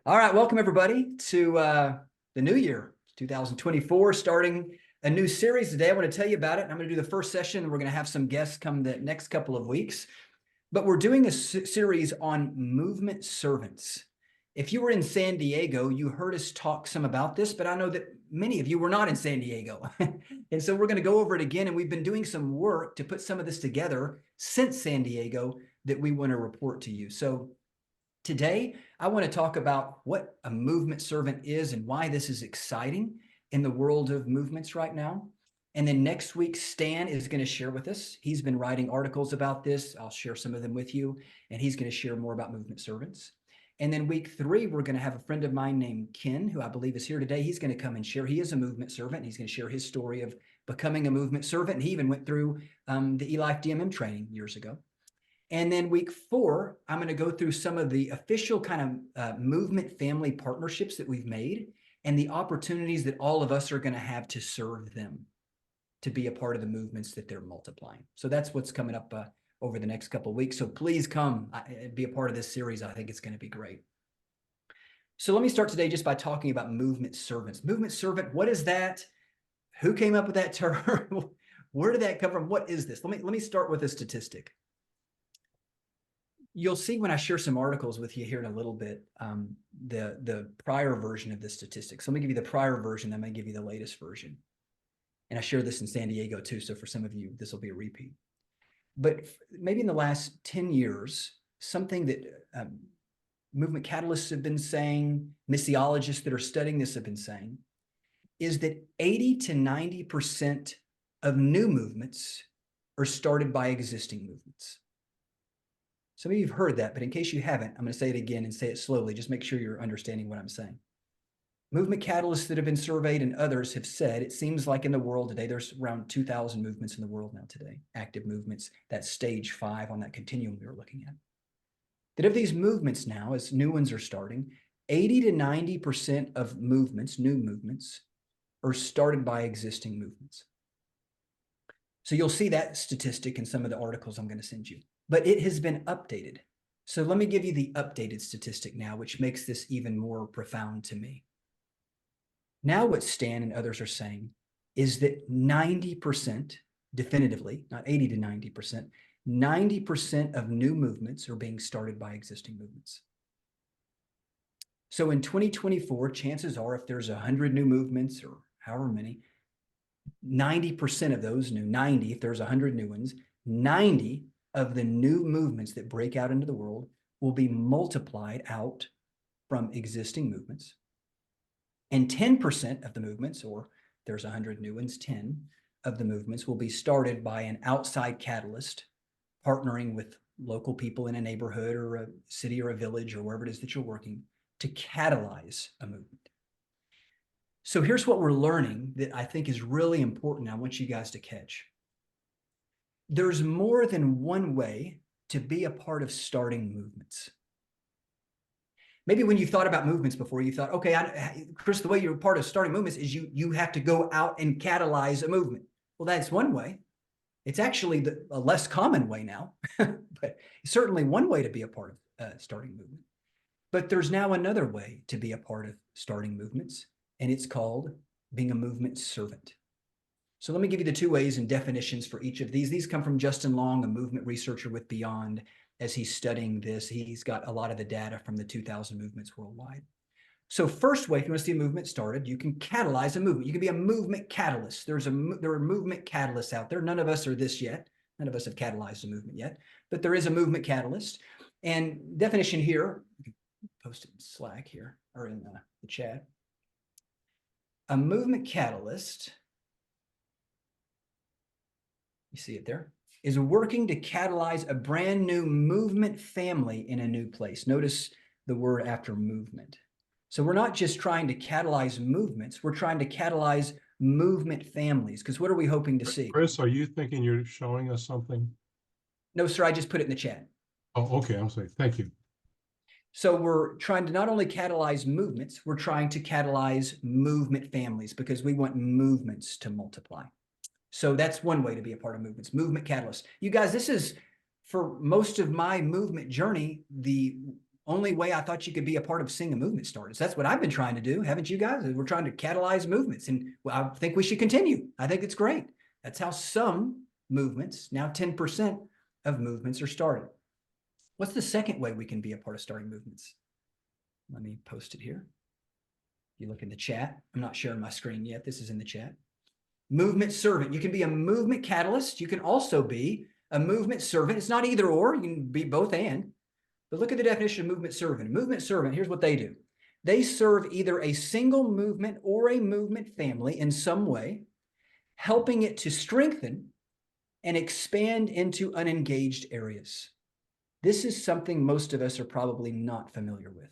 All right, welcome everybody to the new year, 2024, starting a new series today. I want to tell you about it. I'm going to do the first session, and we're going to have some guests come the next couple of weeks. But we're doing a series on movement servants. If you were in San Diego, you heard us talk some about this, but I know that many of you were not in San Diego. And so we're going to go over it again, and we've been doing some work to put some of this together since San Diego that we want to report to you. So today, I want to talk about what a movement servant is and why this is exciting in the world of movements right now. And then next week, Stan is going to share with us. He's been writing articles about this. I'll share some of them with you, and he's going to share more about movement servants. And then week 3, we're going to have a friend of mine named Ken, who I believe is here today. He's going to come and share. He is a movement servant, and he's going to share his story of becoming a movement servant. And he even went through the eLife DMM training years ago. And then week 4, I'm going to go through some of the official kind of movement family partnerships that we've made and the opportunities that all of us are going to have to serve them, to be a part of the movements that they're multiplying. So that's what's coming up over the next couple of weeks. So please come be a part of this series. I think it's going to be great. So let me start today just by talking about movement servants. Movement servant, what is that? Who came up with that term? Where did that come from? What is this? Let me start with a statistic. You'll see when I share some articles with you here in a little bit, the prior version of the statistics. So let me give you the prior version, then I'm going to give you the latest version. And I share this in San Diego too, so for some of you, this will be a repeat. But maybe in the last 10 years, something that movement catalysts have been saying, missiologists that are studying this have been saying, is that 80 to 90% of new movements are started by existing movements. Some of you have heard that, but in case you haven't, I'm going to say it again and say it slowly. Just make sure you're understanding what I'm saying. Movement catalysts that have been surveyed and others have said, it seems like in the world today, there's around 2,000 movements in the world now today, active movements, that's stage 5 on that continuum we were looking at. That of these movements now, as new ones are starting, 80 to 90% of movements, new movements, are started by existing movements. So you'll see that statistic in some of the articles I'm going to send you. But it has been updated. So let me give you the updated statistic now, which makes this even more profound to me. Now what Stan and others are saying is that 90%, definitively, not 80 to 90%, 90% of new movements are being started by existing movements. So in 2024, chances are if there's 100 new movements or however many, 90% of those new, 90, if there's 100 new ones, 90 of the new movements that break out into the world will be multiplied out from existing movements. And 10% of the movements, or there's 100 new ones, 10 of the movements will be started by an outside catalyst partnering with local people in a neighborhood or a city or a village or wherever it is that you're working to catalyze a movement. So here's what we're learning that I think is really important. I want you guys to catch. There's more than one way to be a part of starting movements. Maybe when you thought about movements before, you thought, okay, Chris, the way you're part of starting movements is you have to go out and catalyze a movement. Well, that's one way. It's actually a less common way now, but certainly one way to be a part of starting movement. But there's now another way to be a part of starting movements, and it's called being a movement servant. So let me give you the 2 ways and definitions for each of these. These come from Justin Long, a movement researcher with Beyond. As he's studying this, he's got a lot of the data from the 2,000 movements worldwide. So first way, if you want to see a movement started, you can catalyze a movement. You can be a movement catalyst. There are movement catalysts out there. None of us are this yet. None of us have catalyzed a movement yet, but there is a movement catalyst. And definition here, you can post it in Slack here or in the chat. A movement catalyst, you see it there, is working to catalyze a brand new movement family in a new place. Notice the word after movement. So we're not just trying to catalyze movements, we're trying to catalyze movement families, because what are we hoping to see? Chris, are you thinking you're showing us something? No, sir, I just put it in the chat. Oh, okay, I'm sorry, thank you. So we're trying to not only catalyze movements, we're trying to catalyze movement families because we want movements to multiply. So that's one way to be a part of movements, movement catalyst. You guys, this is, for most of my movement journey, the only way I thought you could be a part of seeing a movement start. That's what I've been trying to do, haven't you guys? We're trying to catalyze movements, and I think we should continue. I think it's great. That's how some movements, now 10% of movements, are started. What's the second way we can be a part of starting movements? Let me post it here. You look in the chat. I'm not sharing my screen yet. This is in the chat. Movement servant. You can be a movement catalyst. You can also be a movement servant. It's not either or. You can be both and. But look at the definition of movement servant. Movement servant, here's what they do. They serve either a single movement or a movement family in some way, helping it to strengthen and expand into unengaged areas. This is something most of us are probably not familiar with,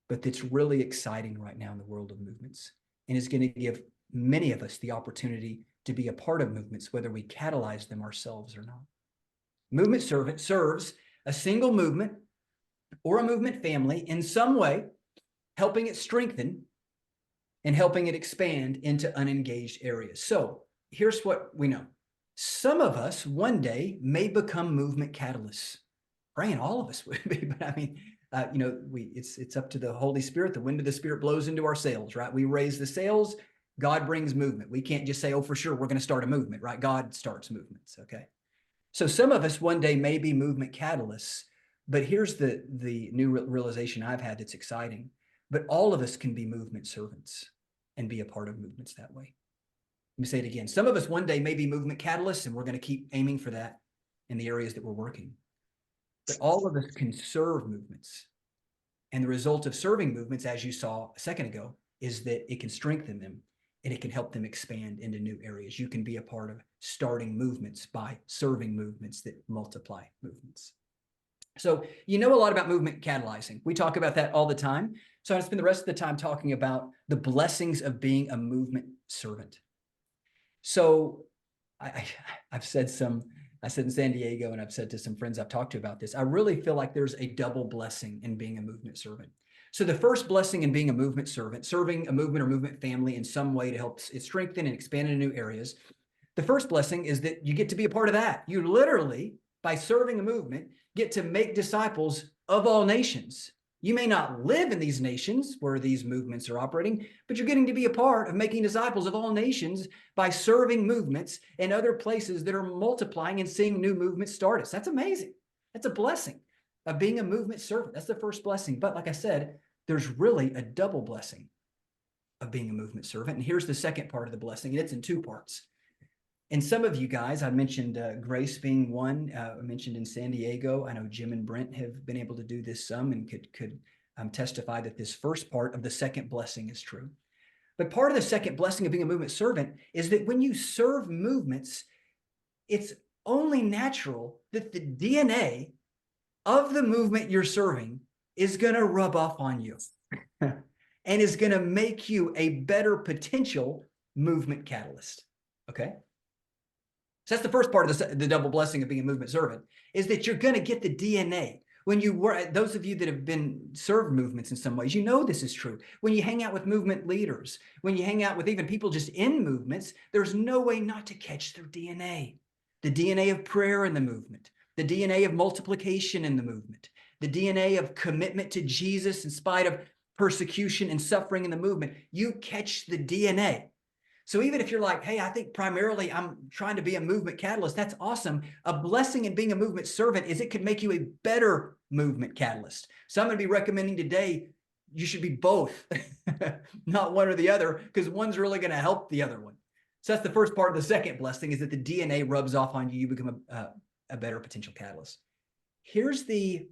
but it's really exciting right now in the world of movements, and is going to give many of us the opportunity to be a part of movements, whether we catalyze them ourselves or not. Movement servant serves a single movement or a movement family in some way, helping it strengthen and helping it expand into unengaged areas. So here's what we know. Some of us one day may become movement catalysts. Praying all of us would be, but I mean, it's up to the Holy Spirit. The wind of the Spirit blows into our sails, right? We raise the sails. God brings movement. We can't just say, oh, for sure, we're going to start a movement, right? God starts movements, okay? So some of us one day may be movement catalysts, but here's the new realization I've had that's exciting. But all of us can be movement servants and be a part of movements that way. Let me say it again. Some of us one day may be movement catalysts, and we're going to keep aiming for that in the areas that we're working. But all of us can serve movements. And the result of serving movements, as you saw a second ago, is that it can strengthen them and it can help them expand into new areas. You can be a part of starting movements by serving movements that multiply movements. So you know a lot about movement catalyzing. We talk about that all the time. So I'm going to spend the rest of the time talking about the blessings of being a movement servant. So I've said I said in San Diego, and I've said to some friends I've talked to about this, I really feel like there's a double blessing in being a movement servant. So the first blessing in being a movement servant, serving a movement or movement family in some way to help it strengthen and expand into new areas. The first blessing is that you get to be a part of that. You literally, by serving a movement, get to make disciples of all nations. You may not live in these nations where these movements are operating, but you're getting to be a part of making disciples of all nations by serving movements in other places that are multiplying and seeing new movements started. That's amazing. That's a blessing of being a movement servant. That's the first blessing. But like I said, there's really a double blessing of being a movement servant. And here's the second part of the blessing, and it's in two parts. And some of you guys, I mentioned Grace being one. I mentioned in San Diego. I know Jim and Brent have been able to do this some and could testify that this first part of the second blessing is true. But part of the second blessing of being a movement servant is that when you serve movements, it's only natural that the DNA of the movement you're serving is going to rub off on you and is going to make you a better potential movement catalyst. Okay? So that's the first part of the double blessing of being a movement servant, is that you're going to get the DNA. When you work, those of you that have been served movements in some ways, you know this is true. When you hang out with movement leaders, when you hang out with even people just in movements, there's no way not to catch their DNA. The DNA of prayer in the movement, the DNA of multiplication in the movement, the DNA of commitment to Jesus in spite of persecution and suffering in the movement. You catch the DNA. So even if you're like, hey, I think primarily I'm trying to be a movement catalyst, that's awesome. A blessing in being a movement servant is it could make you a better movement catalyst. So I'm going to be recommending today, you should be both, not one or the other, because one's really going to help the other one. So that's the first part of the second blessing, is that the DNA rubs off on you, you become a better potential catalyst. Here's the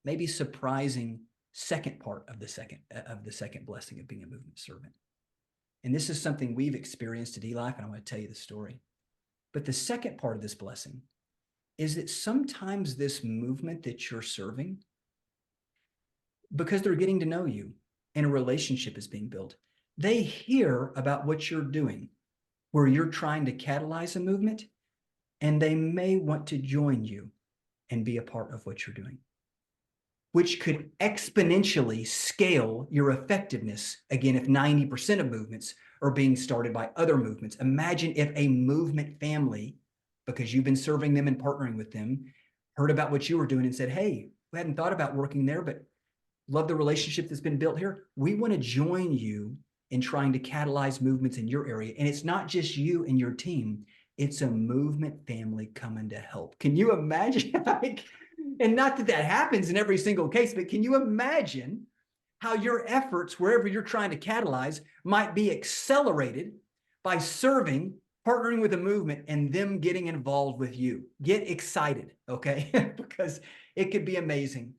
maybe surprising second part of the second blessing of being a movement servant. And this is something we've experienced at eLife, and I want to tell you the story. But the second part of this blessing is that sometimes this movement that you're serving, because they're getting to know you and a relationship is being built, they hear about what you're doing, where you're trying to catalyze a movement, and they may want to join you and be a part of what you're doing, which could exponentially scale your effectiveness. Again, if 90% of movements are being started by other movements, imagine if a movement family, because you've been serving them and partnering with them, heard about what you were doing and said, hey, who hadn't thought about working there, but love the relationship that's been built here. We want to join you in trying to catalyze movements in your area. And it's not just you and your team, it's a movement family coming to help. Can you imagine? And not that that happens in every single case, but can you imagine how your efforts, wherever you're trying to catalyze, might be accelerated by serving, partnering with a movement, and them getting involved with you? Get excited, okay? Because it could be amazing.